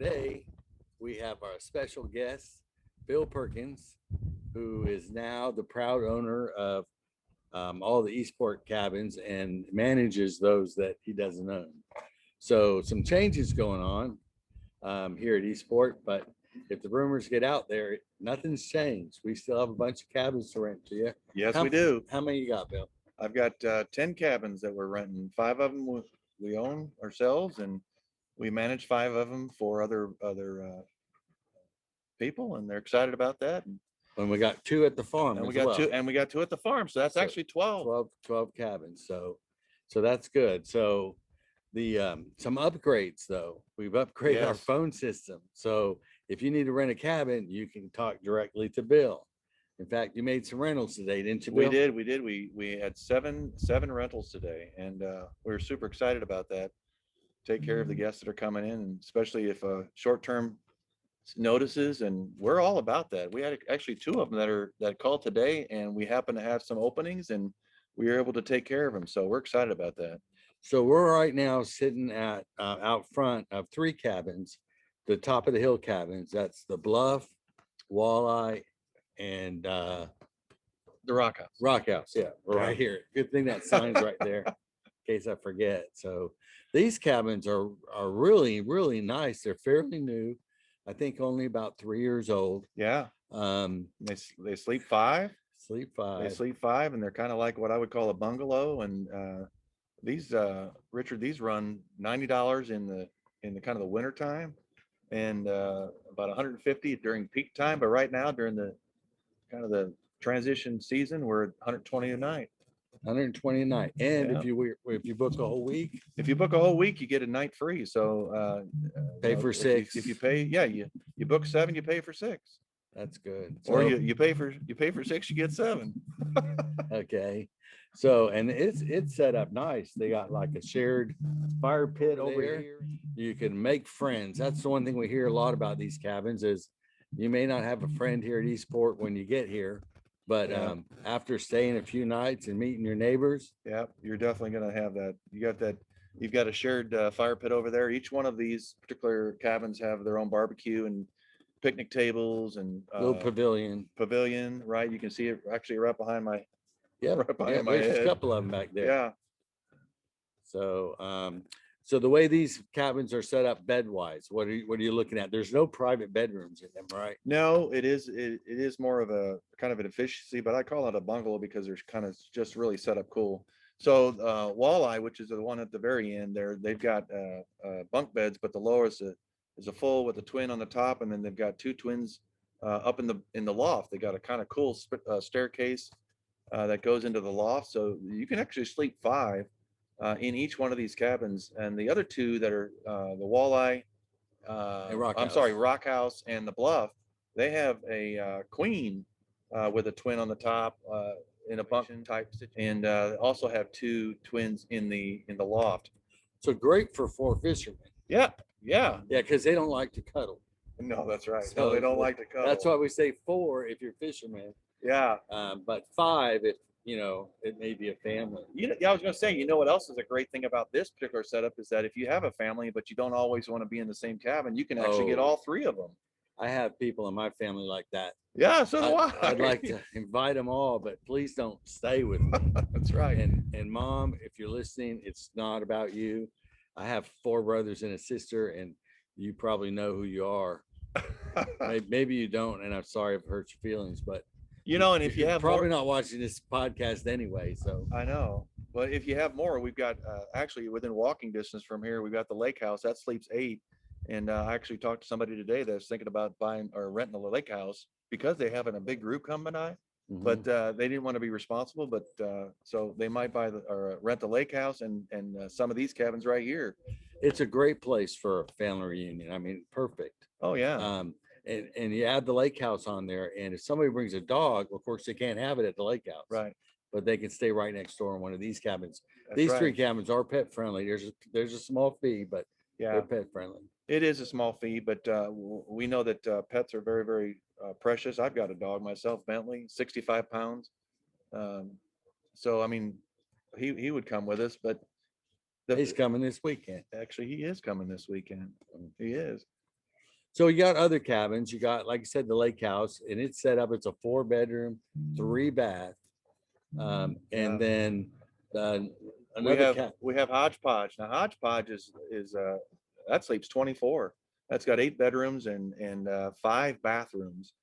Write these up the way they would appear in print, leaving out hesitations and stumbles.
today we have our special guest, Bill Perkins, who is now the proud owner of all the Eastport cabins and manages those that he doesn't own. So some changes going on here at Eastport, but if the rumors get out there, nothing's changed. We still have a bunch of cabins to rent to you. Yes, How, we do. how many you got, Bill? I've got 10 cabins that we're renting. 5 of them we own ourselves, and we manage 5 of them for other people, and they're excited about that. And we got 2 at the farm And as we got well. 2, and we got 2 at the farm, so that's So actually 12. 12 cabins. So that's good. So the some upgrades though. We've upgraded our Yes. phone system. So if you need to rent a cabin, you can talk directly to Bill. In fact, you made some rentals today, didn't you, Bill? We did. We had seven rentals today, and we were super excited about that. Take care of the guests that are coming in, and especially if short-term notices, and we're all about that. We had actually 2 of them that called today, and we happen to have some openings, and we were able to take care of them. So we're excited about that. So we're right now sitting at out front of 3 cabins, the top of the hill cabins. That's the Bluff, Walleye, and The Rock House. Rock House. Yeah, we're Yeah. right here. Good thing that sign's right there in case I forget. So these cabins are really nice. They're fairly new. I think only about 3 years old. Yeah, they sleep 5. Sleep They 5. sleep 5, and they're kind of like what I would call a bungalow. And these Richard, these run $90 in the kind of the winter time, and about 150 during peak time. But right now, during the kind of the transition season, we're at 120 a night. 120 a night. And Yeah. if you book a whole week, If you book a whole week, you get a night free. So pay for 6. If you pay, yeah, you book 7, you pay for 6. That's good. Or So, you pay for 6, you get 7. okay. So and it's set up nice. They got like a shared fire pit over here. You can make friends. That's the one thing we hear a lot about these cabins is you may not have a friend here at Eastport when you get here, but Yeah. after staying a few nights and meeting your neighbors, Yeah, you're definitely going to have that. You've got a shared fire pit over there. Each one of these particular cabins have their own barbecue and picnic tables and little pavilion. pavilion, right? You can see it actually right behind my Yeah, right behind my there's a head. couple of them back there. Yeah. So so the way these cabins are set up bed wise, what are you looking at? There's no private bedrooms in them, right? No, it is more of a kind of an efficiency, but I call it a bungalow because there's kind of just really set up cool. So Walleye, which is the one at the very end there, they've got bunk beds, but the lower is a full with a twin on the top, and then they've got 2 twins up in the loft. They got a kind of cool staircase that goes into the loft, so you can actually sleep 5 in each one of these cabins. And the other 2 that are the Walleye, I'm sorry, Rock House and the Bluff, they have a queen with a twin on the top in a bunk type, and also have 2 twins in the loft. So great for 4 fishermen. Yeah, Yeah, because they don't like to cuddle. no, that's right. So No, they don't like to cuddle. That's why we say 4 if you're fishermen, Yeah. but 5 if it may be a family. Yeah, I was going to say, what else is a great thing about this particular setup is that if you have a family, but you don't always want to be in the same cabin, you can actually get all 3 of them. I have people in my family like that. Yeah, so do I. I'd like to invite them all, but please don't stay with me. That's right. And Mom, if you're listening, it's not about you. I have 4 brothers and a sister, and you probably know who you are. Maybe you don't, and I'm sorry if it hurts your feelings, but and if you have probably not watching this podcast anyway. So I know, but if you have more, we've got actually within walking distance from here, we've got the lake house that sleeps 8. And I actually talked to somebody today that's thinking about buying or renting a lake house because they having a big group coming by, but they didn't want to be responsible. But so they might buy or rent the lake house and some of these cabins right here. It's a great place for a family reunion. I mean, perfect. Oh yeah. And you add the lake house on there, and if somebody brings a dog, of course they can't have it at the lake house, right? But they can stay right next door in one of these cabins. That's these right. 3 cabins are pet friendly. There's a small fee, but yeah, they're pet friendly. It is a small fee, but we know that pets are very, very precious. I've got a dog myself, Bentley, 65 pounds. So I mean, he would come with us, but he's coming this weekend. Actually, he is coming this weekend. He is. So you got other cabins. You got, like I said, the lake house, and it's set up. It's a 4-bedroom, 3-bath, and then We another have cabin. we have Hodgepodge. Now Hodgepodge is that sleeps 24. That's got 8 bedrooms and 5 bathrooms.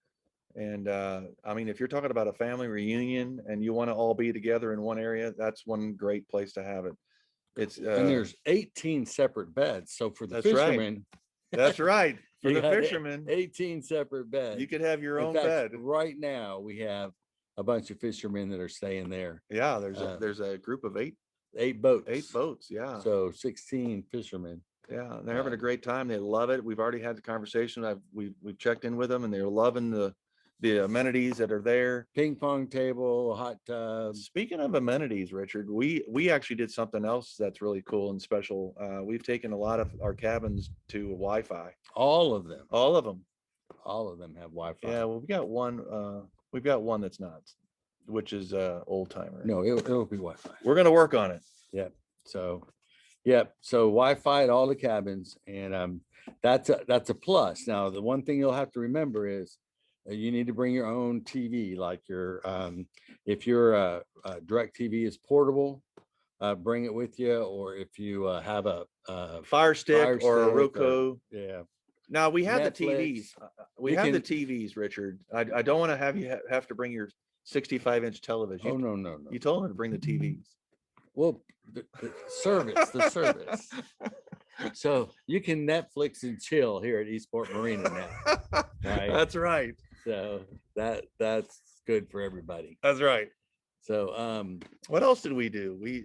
And I mean, if you're talking about a family reunion and you want to all be together in one area, that's one great place to have it. It's And there's 18 separate beds. So for the that's right. fishermen, That's right. For you the got fishermen, 18 separate beds. you could have your In own fact, bed. right now we have a bunch of fishermen that are staying there. Yeah, there's a group of 8 boats. 8 boats. Yeah. So 16 fishermen. Yeah, they're having a great time. They love it. We've already had the conversation. We've checked in with them, and they're loving the amenities that are there. Ping pong table, hot tub. Speaking of amenities, Richard, we actually did something else that's really cool and special. We've taken a lot of our cabins to Wi-Fi. All of them. All of them. All of them have Wi-Fi. Yeah, well, we got one. We've got one that's not, which is old timer. No, it'll be Wi-Fi. We're gonna work on it. Yep. So, yep. So Wi-Fi at all the cabins, and that's a plus. Now, the one thing you'll have to remember is you need to bring your own TV, like your if your direct TV is portable, bring it with you, or if you have a Fire stick or a Roku. yeah. Now we have Netflix. the TVs. We You have the can- TVs, Richard. I don't want to have you have to bring your 65-inch television. Oh no. You told them to bring the TVs. Well, the service. So you can Netflix and chill here at Eastport Marina now. Right. That's right. So that's good for everybody. That's right. So What else did we do? We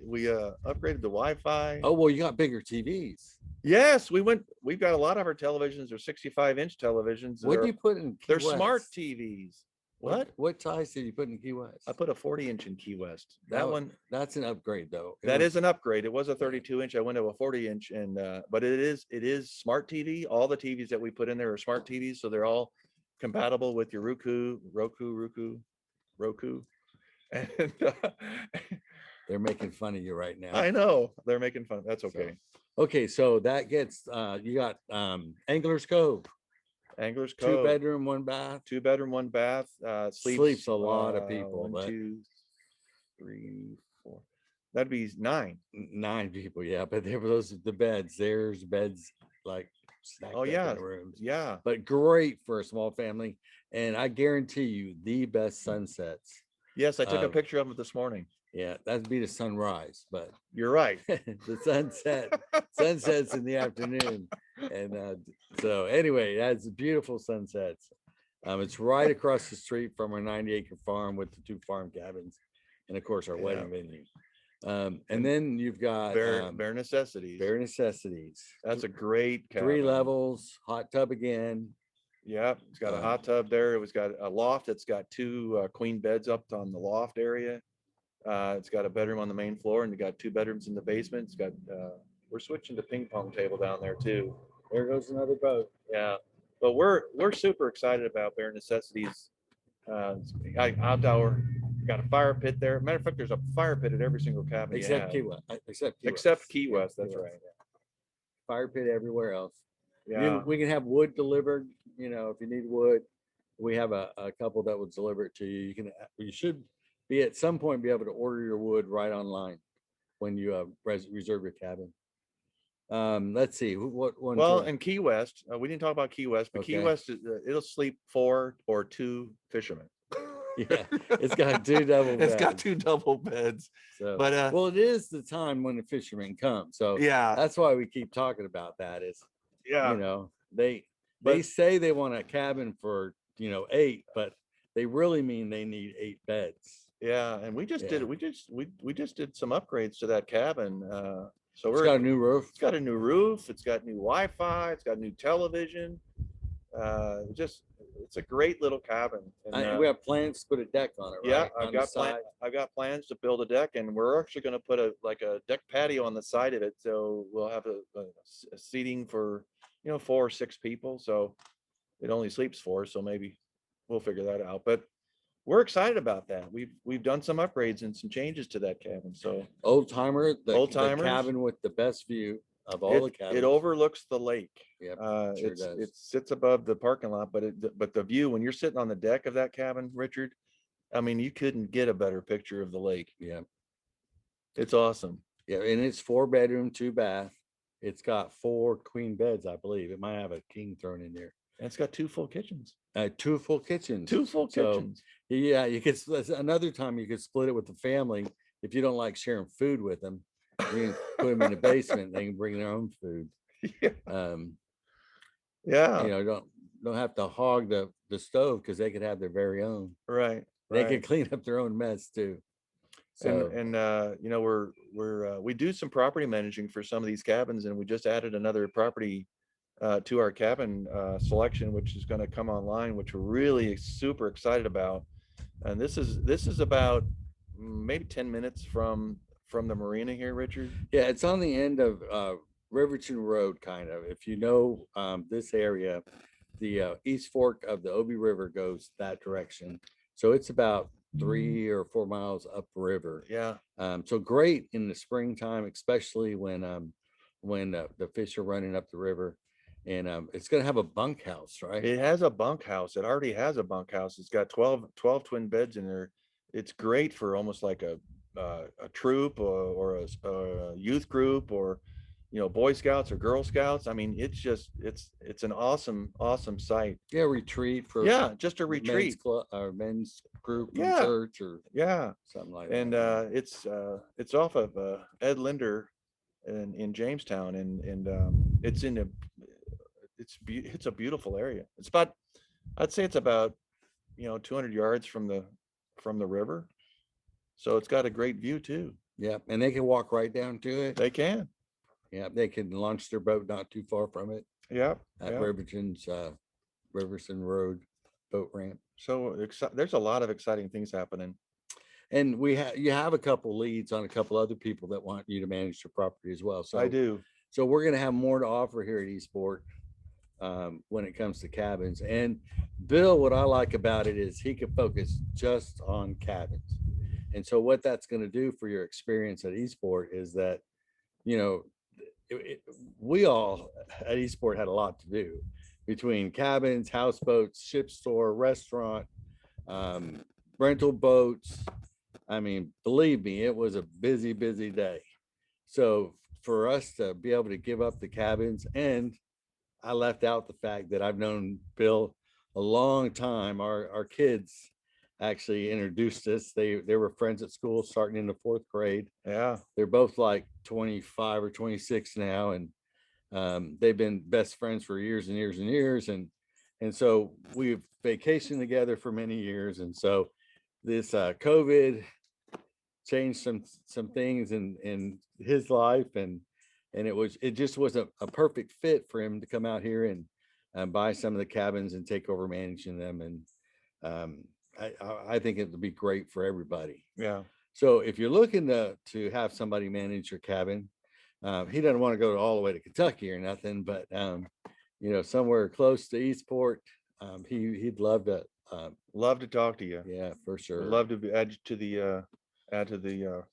upgraded the Wi-Fi. oh well, you got bigger TVs. Yes, we've got a lot of our televisions are 65-inch televisions. What do you put in Key They're West? smart TVs. What? What size did you put in Key West? I put a 40-inch in Key West. That one, that's an upgrade though. that is an upgrade. It was a 32-inch. I went to a 40-inch, and but it is smart TV. All the TVs that we put in there are smart TVs, so they're all compatible with your Roku. And They're making fun of you right now. I know they're making fun. That's okay. Okay, so that gets you got Angler's Cove. Angler's Cove. 2-bedroom, 1-bath. 2-bedroom, 1-bath. Sleeps a lot of people. 1, But 2, 3, 4. That'd be 9. 9 people, yeah. But there were the beds. There's beds like stacked Oh up yeah, in the rooms. yeah. But great for a small family. And I guarantee you the best sunsets. Yes, I took a picture of it this morning. Yeah, that'd be the sunrise, but You're right. the sunsets in the afternoon. And so anyway, that's beautiful sunsets. It's right across the street from our 90-acre farm with the 2 farm cabins, and of course our wedding venue. And then you've got Bare necessities. Bare Necessities. That's a great cabin. 3 levels, hot tub again. Yeah, it's got a hot tub there. It was got a loft. It's got 2 queen beds up on the loft area. It's got a bedroom on the main floor, and you got 2 bedrooms in the basement. It's got we're switching to ping pong table down there too. There goes another boat. Yeah, but we're super excited about Bare Necessities. Outdoor. Got a fire pit there. Matter of fact, there's a fire pit at every single cabin. Except Key West. Except Key West. That's right. Fire pit everywhere else. Yeah. We can have wood delivered, if you need wood. We have a couple that will deliver it to you. You should be at some point be able to order your wood right online when you reserve your cabin. Let's see what one. Well, in Key West, we didn't talk about Key West, but Key Okay. West, it'll sleep 4 or 2 fishermen. Yeah, it's got 2 double beds. It's got 2 double beds. So, But well, it is the time when the fishermen come. So yeah, that's why we keep talking about that. Is yeah. they say they want a cabin for 8, but they really mean they need 8 beds. Yeah, and we just Yeah. did it. We just did some upgrades to that cabin. So It's got a new roof. It's got a new roof. It's got new Wi-Fi. It's got new television. It's a great little cabin. And, We have plans to put a deck on it. yeah, Right? On the side. I've got plans to build a deck, and we're actually going to put a deck patio on the side of it. So we'll have a seating for 4 or 6 people. So it only sleeps 4. So maybe we'll figure that out. But we're excited about that. We've done some upgrades and some changes to that cabin. So Old timer, the Old-timers. cabin with the best view. of all the cabins. It overlooks the lake. Yep, sure does. It sits above the parking lot, but the view when you're sitting on the deck of that cabin, Richard, I mean, you couldn't get a better picture of the lake. Yeah. It's awesome. Yeah, and it's 4 bedroom, 2 bath. It's got 4 queen beds, I believe. It might have a king thrown in there. And it's got 2 full kitchens. 2 full kitchens. 2 full So, kitchens. yeah, you could another time you could split it with the family if you don't like sharing food with them. You can put them in the basement. They can bring their own food. Yeah. Yeah. You know, don't have to hog the stove because they could have their very own. Right. They Right. could clean up their own mess too. So And you know, we do some property managing for some of these cabins, and we just added another property to our cabin selection, which is going to come online, which we're really super excited about. And this is about maybe 10 minutes from the marina here, Richard. yeah, it's on the end of Riverton Road, kind of. If you know this area, the East Fork of the Obi River goes that direction. So it's about 3 or 4 miles upriver. Yeah. So great in the springtime, especially when the fish are running up the river. And it's going to have a bunkhouse, right? It has a bunkhouse. It already has a bunkhouse. It's got 12 twin beds in there. It's great for almost like a troop or a youth group, or you know, Boy Scouts or Girl Scouts. I mean, it's an awesome site. Yeah, retreat for Just a retreat. men's club or men's group from Yeah. church or something like And that. it's off of Ed Linder in Jamestown, and it's in a it's a beautiful area. I'd say it's about 200 yards from the river, so it's got a great view too. Yeah, and they can walk right down to it. They can. Yeah, they can launch their boat not too far from it Yep. at Yep. Riverton's Riverson Road boat ramp. So there's a lot of exciting things happening. And you have a couple leads on a couple other people that want you to manage their property as well. So I do. So we're going to have more to offer here at Eastport when it comes to cabins. And Bill, what I like about it is he can focus just on cabins. And so what that's going to do for your experience at Eastport is that, you know, we all at Eastport had a lot to do between cabins, houseboats, ship store, restaurant, rental boats. I mean, believe me, it was a busy day. So for us to be able to give up the cabins, and I left out the fact that I've known Bill a long time. Our kids actually introduced us. They were friends at school starting in the 4th grade. Yeah. They're both like 25 or 26 now, and they've been best friends for years and years and years. And so we've vacationed together for many years. And so this COVID changed some things in his life, and it just was a perfect fit for him to come out here and buy some of the cabins and take over managing them. And I think it would be great for everybody. Yeah. So if you're looking to have somebody manage your cabin, he doesn't want to go all the way to Kentucky or nothing, but somewhere close to Eastport, he'd love to talk to you. Yeah, for sure. Would love to add to the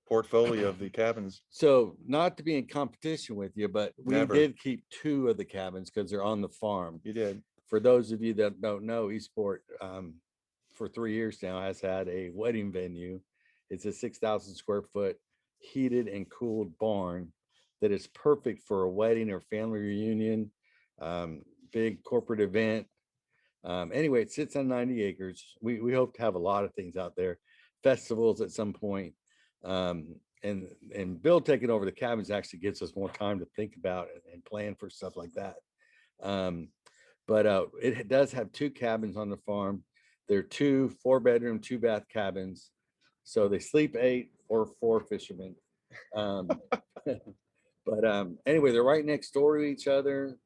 portfolio of the cabins. So not to be in competition with you, but we Never. did keep 2 of the cabins because they're on the farm. You did. For those of you that don't know, Eastport for 3 years now has had a wedding venue. It's a 6,000 square foot heated and cooled barn that is perfect for a wedding or family reunion, big corporate event. Anyway, it sits on 90 acres. We hope to have a lot of things out there, festivals at some point. And Bill taking over the cabins actually gives us more time to think about it and plan for stuff like that. But it does have 2 cabins on the farm. They're 2 4-bedroom, 2-bath cabins. So they sleep 8 or 4 fishermen. But anyway, they're right next door to each other.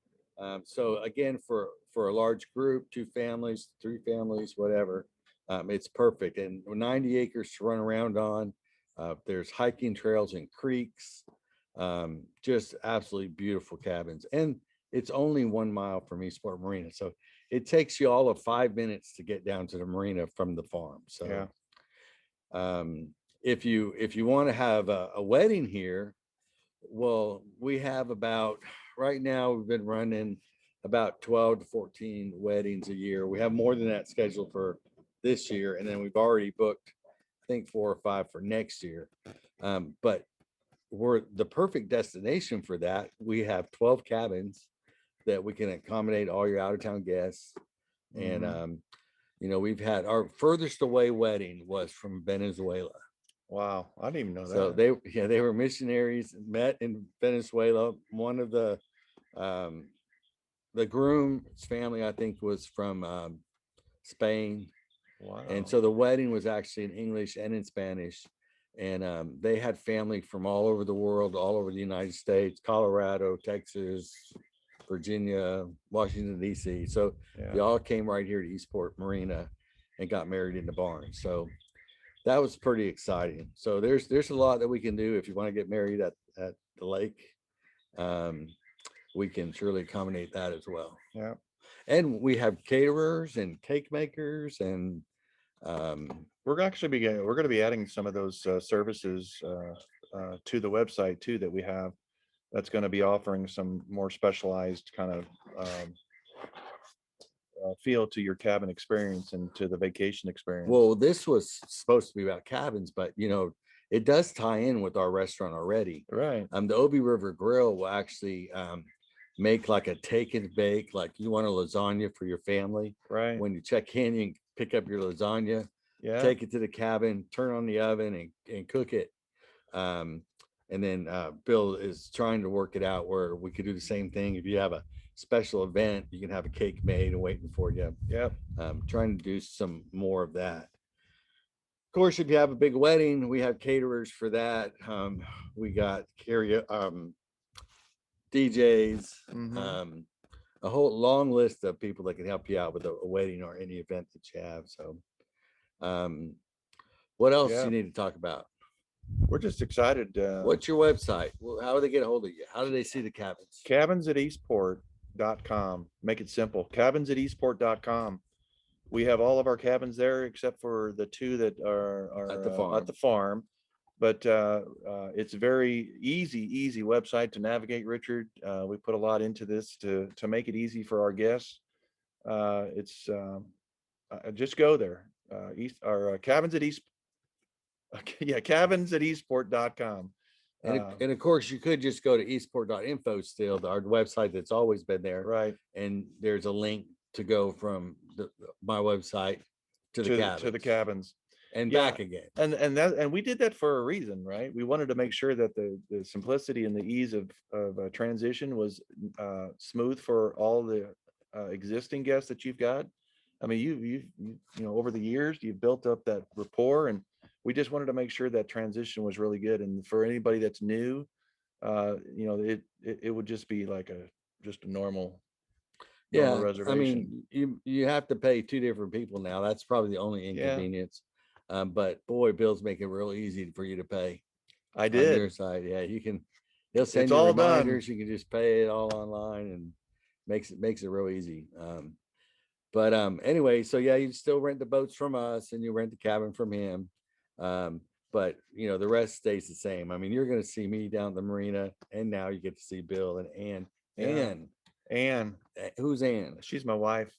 So again, for a large group, 2 families, 3 families, whatever, it's perfect. And 90 acres to run around on. There's hiking trails and creeks, just absolutely beautiful cabins. And it's only 1 mile from Eastport Marina. So it takes you all of 5 minutes to get down to the marina from the farm. So yeah. if you want to have a wedding here, Well, we have about right now we've been running about 12 to 14 weddings a year. We have more than that scheduled for this year, and then we've already booked, I think, 4 or 5 for next year. But we're the perfect destination for that. We have 12 cabins that we can accommodate all your out of town guests. And we've had our furthest away wedding was from Venezuela. Wow, I didn't even know So that. they were missionaries, met in Venezuela. One of the groom's family, I think, was from Spain, Wow. and so the wedding was actually in English and in Spanish. And they had family from all over the world, all over the United States, Colorado, Texas, Virginia, Washington, D.C. So Yeah. they all came right here to Eastport Marina and got married in the barn. So that was pretty exciting. So there's a lot that we can do if you want to get married at the lake. Um, we can surely accommodate that as well. Yeah. And we have caterers and cake makers, and We're going to be adding some of those services to the website too that we have. That's going to be offering some more specialized kind of feel to your cabin experience and to the vacation experience. well, this was supposed to be about cabins, but it does tie in with our restaurant already. Right. The Obi River Grill will actually make like a take and bake, like you want a lasagna for your family. Right. When you check in, you can pick up your lasagna, Yeah. take it to the cabin, turn on the oven and cook it. And then Bill is trying to work it out where we could do the same thing. If you have a special event, you can have a cake made and waiting for you. Yep. Trying to do some more of that. Of course, if you have a big wedding, we have caterers for that. We got DJs, a whole long list of people that can help you out with a wedding or any event that you have. So, what else do you need to talk about? We're just excited. What's your website? How do they get a hold of you? How do they see the cabins? Cabins@eastport.com. Make it simple. Cabins@eastport.com. We have all of our cabins there except for the two that are at the farm. But it's a very easy website to navigate, Richard. We put a lot into this to make it easy for our guests. It's just go there. Cabins at East. Yeah, cabins@eastport.com. And of course, you could just go to eastport.info still, our website that's always been there. Right. And there's a link to go from my website to the cabins and back again. And we did that for a reason, right? We wanted to make sure that the simplicity and the ease of transition was smooth for all the existing guests that you've got. I mean, you over the years you've built up that rapport, and we just wanted to make sure that transition was really good. And for anybody that's new, it would just be like just a normal reservation. I mean, you have to pay 2 different people now. That's probably the only inconvenience. But boy, Bill's making it real easy for you to pay. I did. On your side, yeah, he'll send you reminders. You can just pay it all online, and makes it real easy. But anyway, so yeah, you still rent the boats from us, and you rent the cabin from him. But the rest stays the same. I mean, you're going to see me down at the marina, and now you get to see Bill and Ann. Ann. Who's Ann? She's my wife,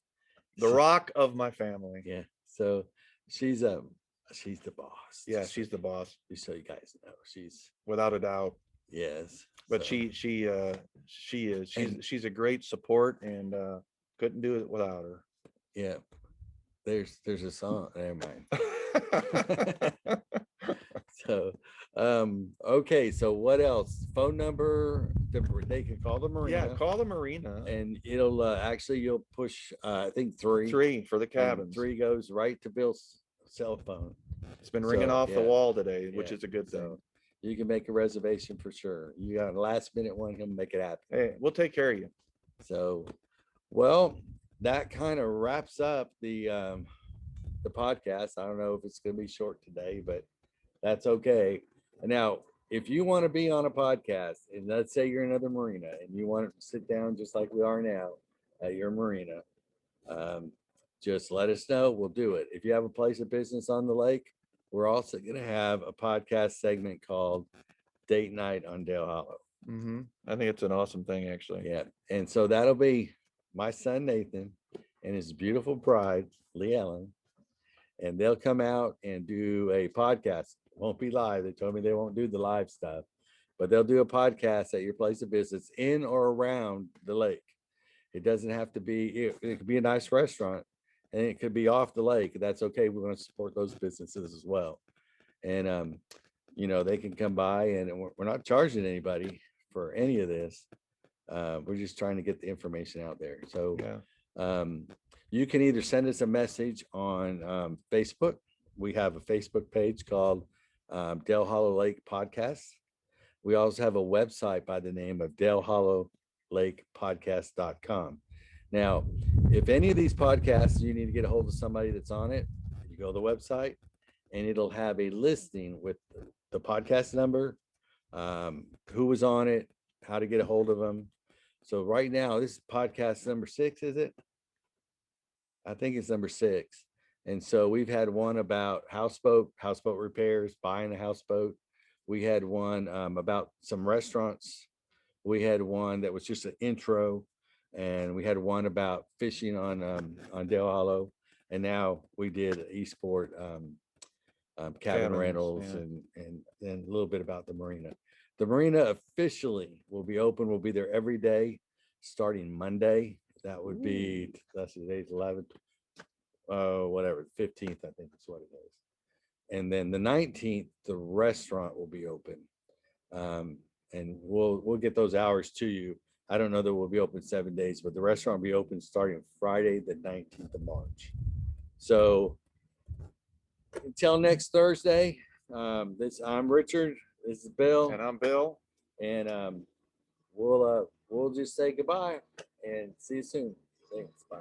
the rock of my family. Yeah. So she's the boss. Yeah, she's the boss. Just so you guys know, she's without a doubt. Yes. But so. She is. She's a great support, and couldn't do it without her. Yeah. There's a song. Never mind. So okay, so what else? Phone number they can call the marina. Yeah, call the marina, and it'll actually you'll push I think 3 for the cabins. 3 goes right to Bill's cell phone. It's been ringing off the wall today, which is a good thing. You can make a reservation for sure. You got a last minute one, he'll make it happen. Hey, we'll take care of you. So, well, that kind of wraps up the podcast. I don't know if it's going to be short today, but that's okay. Now, if you want to be on a podcast, and let's say you're another marina and you want to sit down just like we are now at your marina, just let us know. We'll do it. If you have a place of business on the lake, we're also going to have a podcast segment called Date Night on Dale Hollow. I think it's an awesome thing, actually. Yeah. And so that'll be my son Nathan and his beautiful bride, Lee Ellen. And they'll come out and do a podcast. It won't be live. They told me they won't do the live stuff, but they'll do a podcast at your place of business in or around the lake. It doesn't have to be, it could be a nice restaurant and it could be off the lake. That's okay. We're going to support those businesses as well. And, you know, they can come by and we're not charging anybody for any of this. We're just trying to get the information out there. So, Yeah. you can either send us a message on Facebook. We have a Facebook page called Dale Hollow Lake Podcast. We also have a website by the name of Dale Hollow Lake Podcast.com. Now, if any of these podcasts, you need to get a hold of somebody that's on it, you go to the website and it'll have a listing with the podcast number, who was on it, how to get a hold of them. So right now, this is podcast number 6, is it? I think it's number 6. And so we've had one about houseboat repairs, buying a houseboat. We had one about some restaurants. We had one that was just an intro, and we had one about fishing on Dale Hollow. And now we did Eastport cabin Cabins, rentals, yeah. and a little bit about the marina. The marina officially will be open. We'll be there every day starting Monday. That would be, that's the day's 11th, whatever, 15th, I think is what it is. And then the 19th, the restaurant will be open. And we'll get those hours to you. I don't know that we'll be open 7 days, but the restaurant will be open starting Friday, the 19th of March. So until next Thursday, I'm Richard. This is Bill. And I'm Bill. And we'll just say goodbye and see you soon. Thanks. Bye.